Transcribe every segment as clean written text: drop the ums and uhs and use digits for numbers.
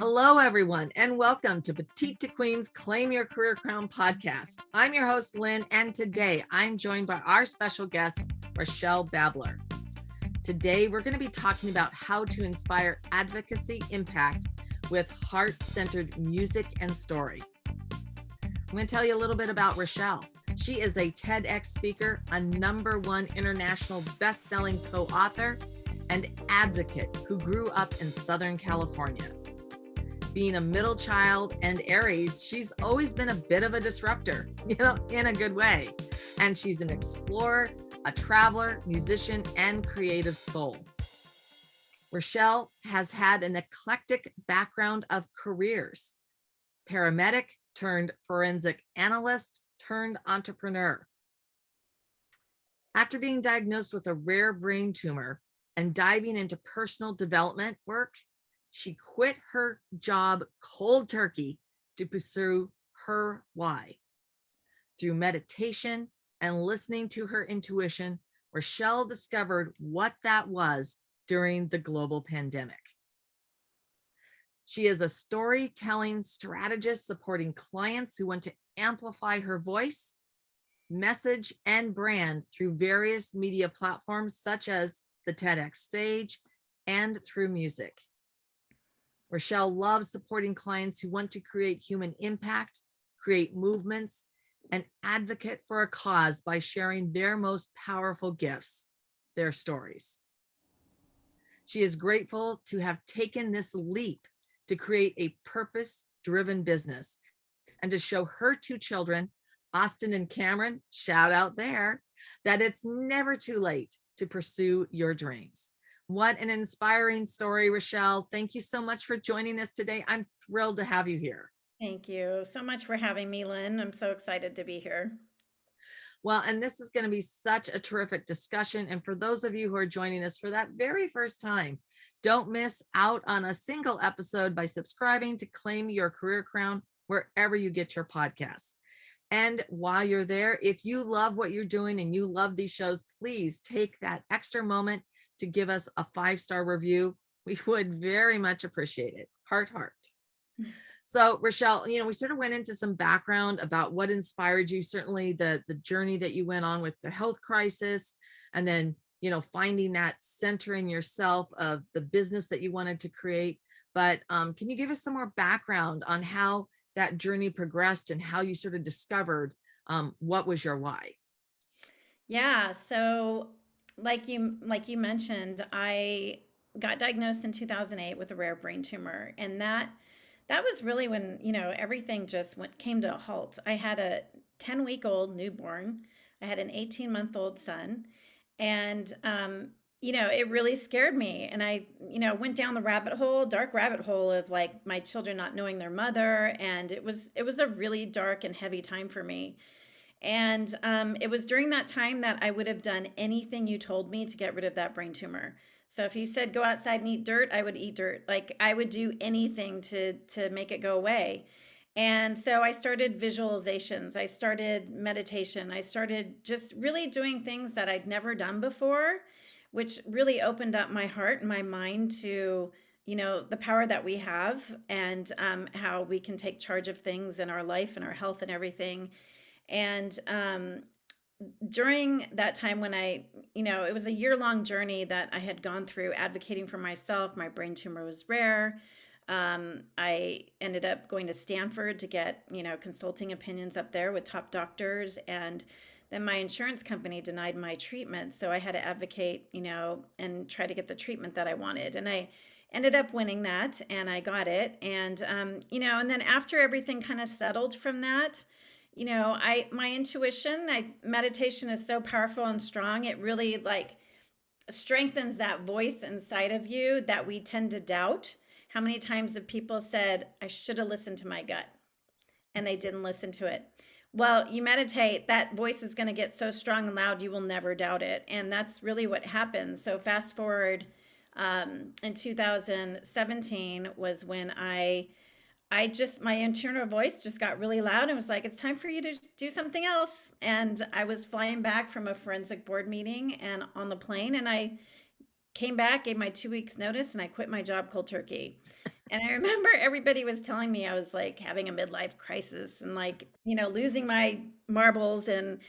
Hello, everyone, and welcome to Petite to Queen's Claim Your Career Crown podcast. I'm your host, Lynn, and today I'm joined by our special guest, Rachelle Babler. Today, we're going to be talking about how to inspire advocacy impact with heart-centered music and story. I'm going to tell you a little bit about Rachelle. She is a TEDx speaker, a #1 international best-selling co-author, and advocate who grew up in Southern California. Being a middle child and Aries, she's always been a bit of a disruptor, in a good way. And she's an explorer, a traveler, musician, and creative soul. Rachelle has had an eclectic background of careers: paramedic turned forensic analyst turned entrepreneur. After being diagnosed with a rare brain tumor and diving into personal development work, she quit her job cold turkey to pursue her why. Through meditation and listening to her intuition, Rachelle discovered what that was during the global pandemic. She is a storytelling strategist supporting clients who want to amplify her voice, message, and brand through various media platforms such as the TEDx stage and through music. Rachelle loves supporting clients who want to create human impact, create movements, and advocate for a cause by sharing their most powerful gifts, their stories. She is grateful to have taken this leap to create a purpose-driven business and to show her 2 children, Austin and Cameron, shout out there, that it's never too late to pursue your dreams. What an inspiring story, Rachelle. Thank you so much for joining us today. I'm thrilled to have you here. Thank you so much for having me, Lynn. I'm so excited to be here. Well, and this is going to be such a terrific discussion. And for those of you who are joining us for that very first time, don't miss out on a single episode by subscribing to Claim Your Career Crown wherever you get your podcasts. And while you're there, if you love what you're doing and you love these shows, please take that extra moment to give us a 5-star review. We would very much appreciate it. Heart. So Rachelle, we sort of went into some background about what inspired you, certainly the journey that you went on with the health crisis, and then, finding that center in yourself of the business that you wanted to create. But can you give us some more background on how that journey progressed and how you sort of discovered what was your why? Yeah, so like you mentioned, I got diagnosed in 2008 with a rare brain tumor, and that was really when, everything just came to a halt. I had a 10-week-old newborn. I had an 18-month-old son, and it really scared me. And I, went down the dark rabbit hole of like my children not knowing their mother, and it was a really dark and heavy time for me. And it was during that time that I would have done anything you told me to get rid of that brain tumor. So if you said go outside and eat dirt, I would eat dirt. Like I would do anything to make it go away. And so I started visualizations, I started meditation, I started just really doing things that I'd never done before, which really opened up my heart and my mind to the power that we have, and how we can take charge of things in our life and our health and everything. And during that time when it was a year-long journey that I had gone through advocating for myself. My brain tumor was rare. I ended up going to Stanford to get, consulting opinions up there with top doctors. And then my insurance company denied my treatment. So I had to advocate, and try to get the treatment that I wanted. And I ended up winning that, and I got it. And, and then after everything kind of settled from that, my intuition, meditation is so powerful and strong. It really like strengthens that voice inside of you that we tend to doubt. How many times have people said, I should have listened to my gut, and they didn't listen to it? Well, you meditate, that voice is going to get so strong and loud, you will never doubt it. And that's really what happens. So fast forward, in 2017 was when my internal voice just got really loud and was like, it's time for you to do something else. And I was flying back from a forensic board meeting and on the plane, and I came back, gave my 2 weeks notice, and I quit my job cold turkey. And I remember everybody was telling me I was like having a midlife crisis and like, losing my marbles, and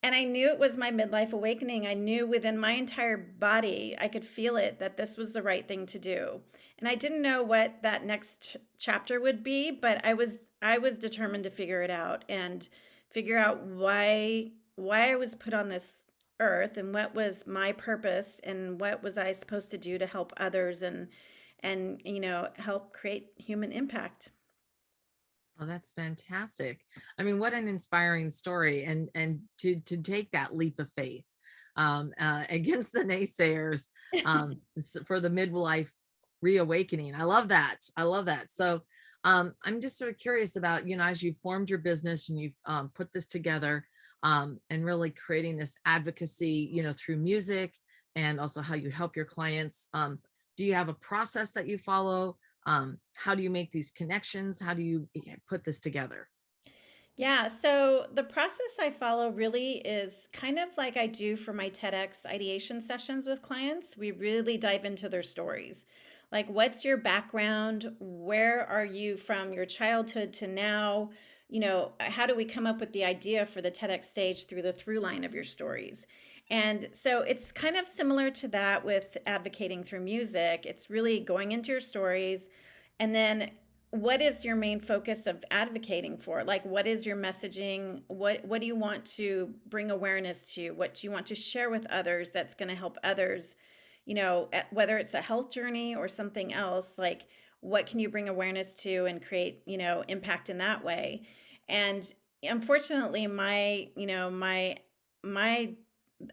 I knew it was my midlife awakening. I knew within my entire body, I could feel it that this was the right thing to do. And I didn't know what that next chapter would be, but I was determined to figure it out and figure out why I was put on this earth and what was my purpose and what was I supposed to do to help others and help create human impact. Oh, that's fantastic. I mean, what an inspiring story, and to take that leap of faith against the naysayers for the midlife reawakening. I love that. I love that. So I'm just sort of curious about, as you formed your business and you've put this together and really creating this advocacy, through music and also how you help your clients. Do you have a process that you follow? How do you make these connections? How do you put this together? Yeah, so the process I follow really is kind of like I do for my TEDx ideation sessions with clients. We really dive into their stories. Like, what's your background? Where are you from your childhood to now? How do we come up with the idea for the TEDx stage through the through line of your stories? And so it's kind of similar to that with advocating through music. It's really going into your stories and then what is your main focus of advocating for? Like, what is your messaging? What do you want to bring awareness to? What do you want to share with others that's going to help others? Whether it's a health journey or something else, like what can you bring awareness to and create, impact in that way? And unfortunately, my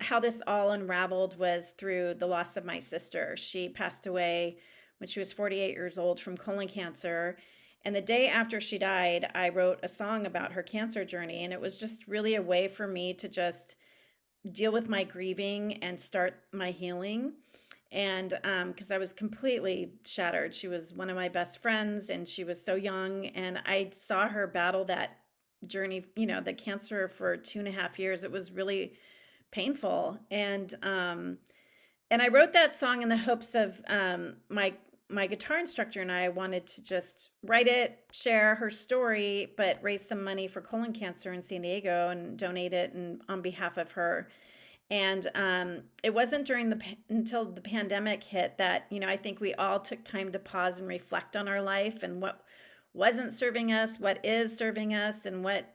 how this all unraveled was through the loss of my sister. She passed away when she was 48 years old from colon cancer. And the day after she died, I wrote a song about her cancer journey. And it was just really a way for me to just deal with my grieving and start my healing. And because I was completely shattered, she was one of my best friends and she was so young. And I saw her battle that journey, the cancer for 2.5 years. It was really painful. And I wrote that song in the hopes of my guitar instructor and I wanted to just write it, share her story, but raise some money for colon cancer in San Diego and donate it and on behalf of her. And it wasn't until the pandemic hit that I think we all took time to pause and reflect on our life and what wasn't serving us, what is serving us, and what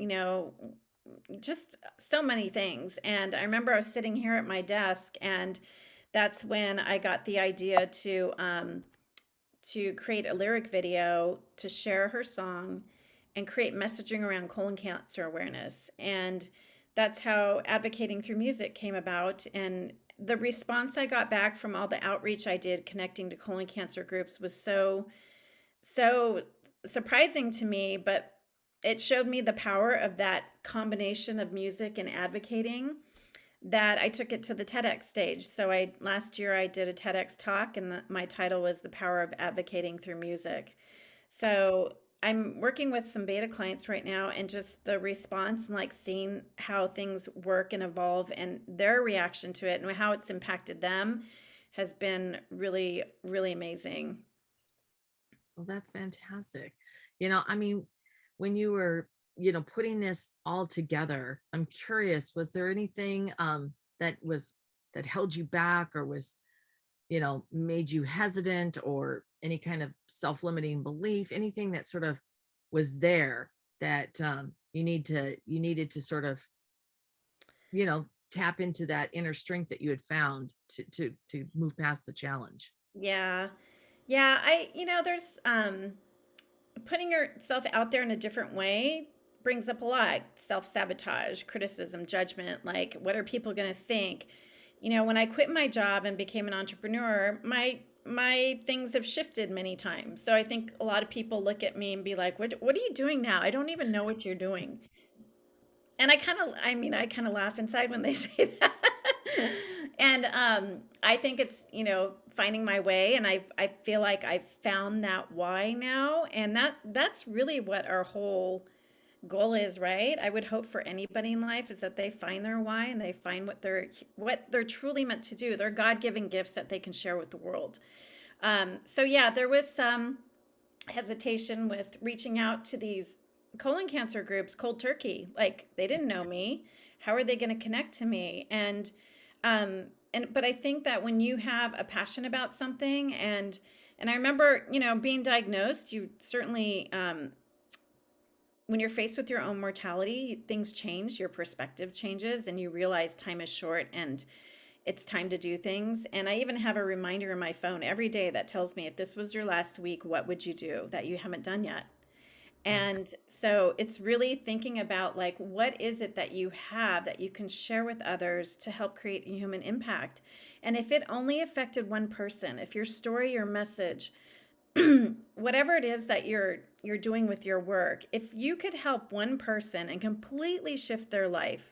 just so many things. And I remember I was sitting here at my desk, and that's when I got the idea to create a lyric video to share her song and create messaging around colon cancer awareness. And that's how advocating through music came about. And the response I got back from all the outreach I did connecting to colon cancer groups was so surprising to me, but it showed me the power of that combination of music and advocating that I took it to the TEDx stage. So last year I did a TEDx talk, and my title was "The Power of Advocating Through Music." So I'm working with some beta clients right now, and just the response and like seeing how things work and evolve, and their reaction to it, and how it's impacted them, has been really, really amazing. Well, that's fantastic. I mean, when you were, putting this all together, I'm curious, was there anything that held you back or was, made you hesitant or any kind of self-limiting belief, anything that sort of was there that you needed to sort of, tap into that inner strength that you had found to move past the challenge? Yeah. Yeah, there's putting yourself out there in a different way brings up a lot. Self-sabotage, criticism, judgment, like what are people going to think? When I quit my job and became an entrepreneur, my things have shifted many times. So I think a lot of people look at me and be like, what are you doing now? I don't even know what you're doing." And I kind of laugh inside when they say that. And I think it's, finding my way, and I feel like I've found that why now, and that's really what our whole goal is, right? I would hope for anybody in life is that they find their why and they find what they're truly meant to do. They're God-given gifts that they can share with the world. So yeah, there was some hesitation with reaching out to these colon cancer groups cold turkey. Like, they didn't know me. How are they going to connect to me? But I think that when you have a passion about something, and I remember, being diagnosed, you certainly, when you're faced with your own mortality, things change, your perspective changes, and you realize time is short and it's time to do things. And I even have a reminder in my phone every day that tells me, if this was your last week, what would you do that you haven't done yet? And so it's really thinking about, like, what is it that you have that you can share with others to help create a human impact? And if it only affected one person, if your story or message, whatever it is that you're doing with your work, if you could help one person and completely shift their life,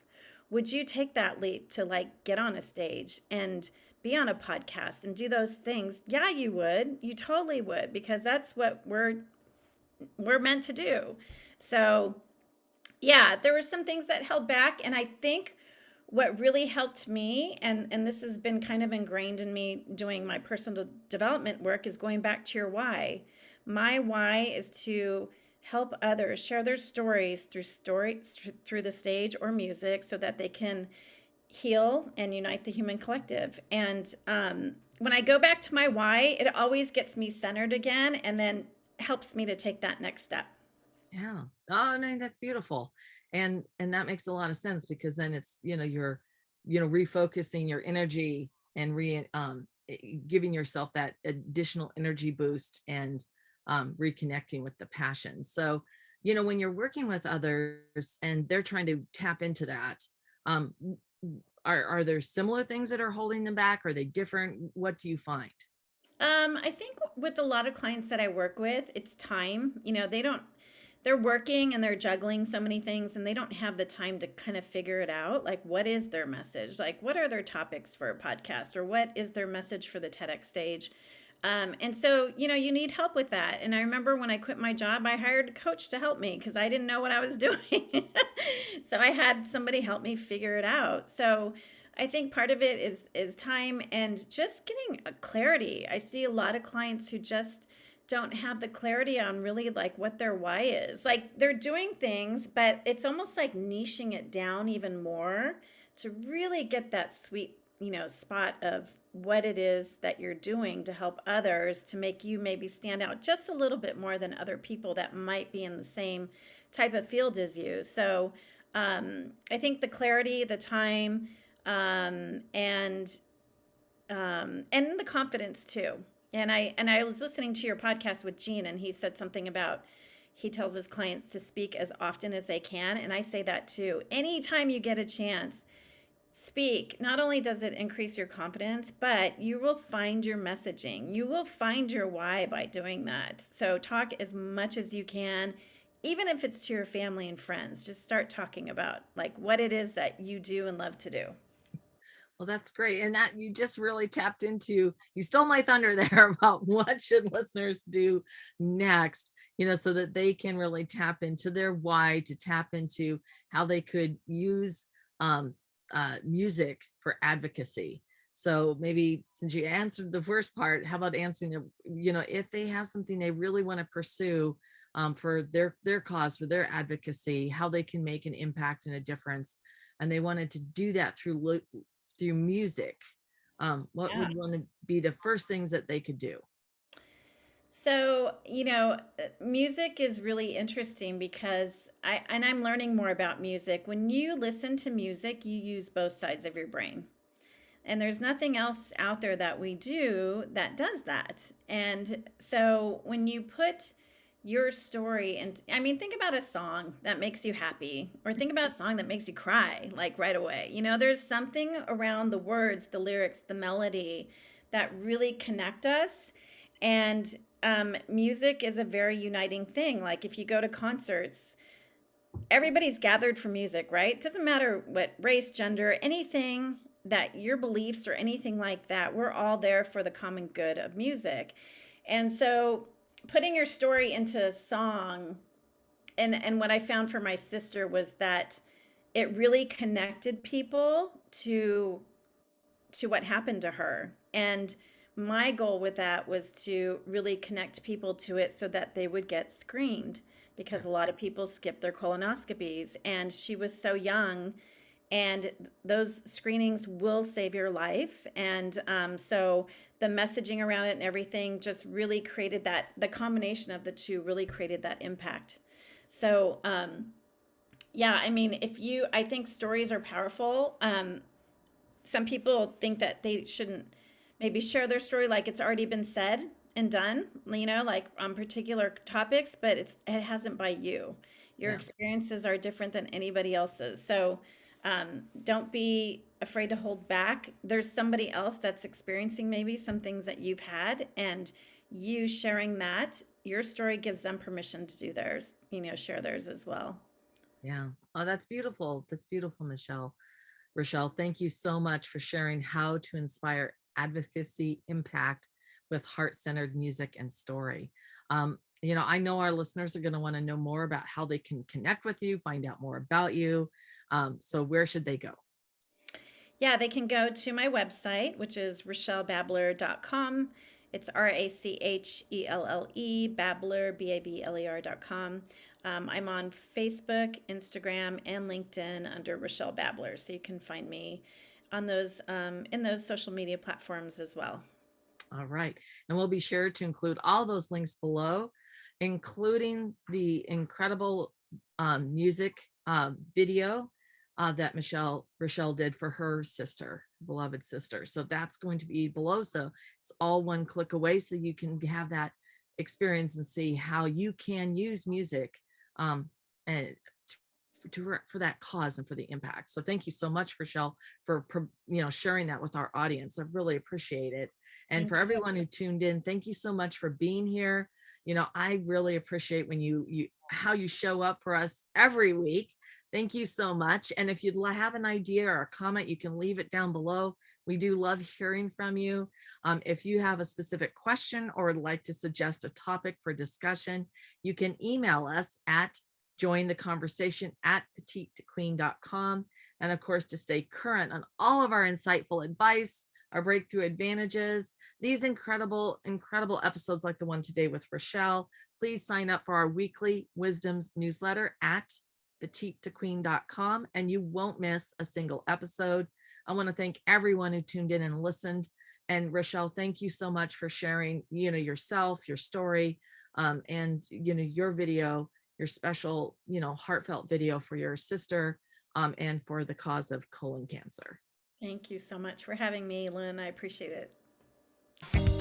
would you take that leap to, like, get on a stage and be on a podcast and do those things? Yeah, you would. You totally would, because that's what we're meant to do. So, yeah, there were some things that held back, and I think what really helped me, and this has been kind of ingrained in me doing my personal development work, is going back to your why. My why is to help others share their stories through the stage or music, so that they can heal and unite the human collective. And when I go back to my why, it always gets me centered again, and then helps me to take that next step. Yeah. Oh, I mean, that's beautiful. And that makes a lot of sense, because then it's, you're, refocusing your energy and giving yourself that additional energy boost, and reconnecting with the passion. So, when you're working with others and they're trying to tap into that, um, are there similar things that are holding them back? Are they different? What do you find? I think with a lot of clients that I work with, it's time. They're working and they're juggling so many things, and they don't have the time to kind of figure it out. Like, what is their message? Like, what are their topics for a podcast, or what is their message for the TEDx stage? And so, you need help with that. And I remember when I quit my job, I hired a coach to help me because I didn't know what I was doing. So I had somebody help me figure it out. So I think part of it is time and just getting a clarity. I see a lot of clients who just don't have the clarity on really, like, what their why is. Like, they're doing things, but it's almost like niching it down even more to really get that sweet, spot of what it is that you're doing to help others, to make you maybe stand out just a little bit more than other people that might be in the same type of field as you. So I think the clarity, the time, and the confidence too. And I was listening to your podcast with Gene, and he said something about, he tells his clients to speak as often as they can, and I say that too. Anytime you get a chance, speak. Not only does it increase your confidence, but you will find your messaging. You will find your why by doing that. So talk as much as you can, even if it's to your family and friends. Just start talking about, like, what it is that you do and love to do. Well, that's great. And that you just really tapped into, you stole my thunder there about what should listeners do next, so that they can really tap into their why, to tap into how they could use music for advocacy. So maybe, since you answered the first part, how about answering if they have something they really want to pursue, for their cause, for their advocacy, how they can make an impact and a difference, and they wanted to do that through music, what Yeah. would want to be the first things that they could do? So, music is really interesting because I'm learning more about music. When you listen to music, you use both sides of your brain. And there's nothing else out there that we do that does that. And so when you put your story, and I mean, think about a song that makes you happy, or think about a song that makes you cry, like, right away. There's something around the words, the lyrics, the melody that really connect us. And music is a very uniting thing. Like, if you go to concerts, everybody's gathered for music, right? It doesn't matter what race, gender, anything that your beliefs or anything like that, we're all there for the common good of music. And so putting your story into a song, and what I found for my sister was that it really connected people to what happened to her. And my goal with that was to really connect people to it so that they would get screened, Yeah. because a lot of people skip their colonoscopies. And she was so young, and those screenings will save your life. And so the messaging around it and everything just really created that, the combination of the two really created that impact. So, yeah, I mean, I think stories are powerful. Some people think that they shouldn't maybe share their story like it's already been said and done, like on particular topics, but it hasn't by you. Your Yeah. experiences are different than anybody else's. So don't be afraid to hold back. There's somebody else that's experiencing maybe some things that you've had, and you sharing that, your story gives them permission to do theirs, share theirs as well. Yeah. Oh, that's beautiful. That's beautiful, Michelle. Rochelle, thank you so much for sharing how to inspire advocacy impact with heart-centered music and story. I know our listeners are going to want to know more about how they can connect with you, find out more about you. So where should they go? Yeah, they can go to my website, which is RachelleBabler.com. It's RACHELLE, Babler, BABLER.com. I'm on Facebook, Instagram, and LinkedIn under Rachelle Babler. So you can find me on those in those social media platforms as well. All right. And we'll be sure to include all those links below, including the incredible music video that Rochelle did for her sister, beloved sister. So that's going to be below. So it's all one click away. So you can have that experience and see how you can use music um, and for that cause and for the impact. So thank you so much, Rochelle, for sharing that with our audience. I really appreciate it. And Thank for you. everyone who tuned in, thank you so much for being here. I really appreciate when you how you show up for us every week. Thank you so much. And if you'd have an idea or a comment, you can leave it down below. We do love hearing from you. If you have a specific question or would like to suggest a topic for discussion, you can email us at join the conversation at petitequeen.com. And of course, to stay current on all of our insightful advice, our breakthrough advantages, these incredible episodes like the one today with Rochelle, please sign up for our weekly wisdoms newsletter at petitequeen.com, and you won't miss a single episode. I want to thank everyone who tuned in and listened. And Rochelle, thank you so much for sharing, yourself, your story, and your video, your special, heartfelt video for your sister, and for the cause of colon cancer. Thank you so much for having me, Lynn. I appreciate it.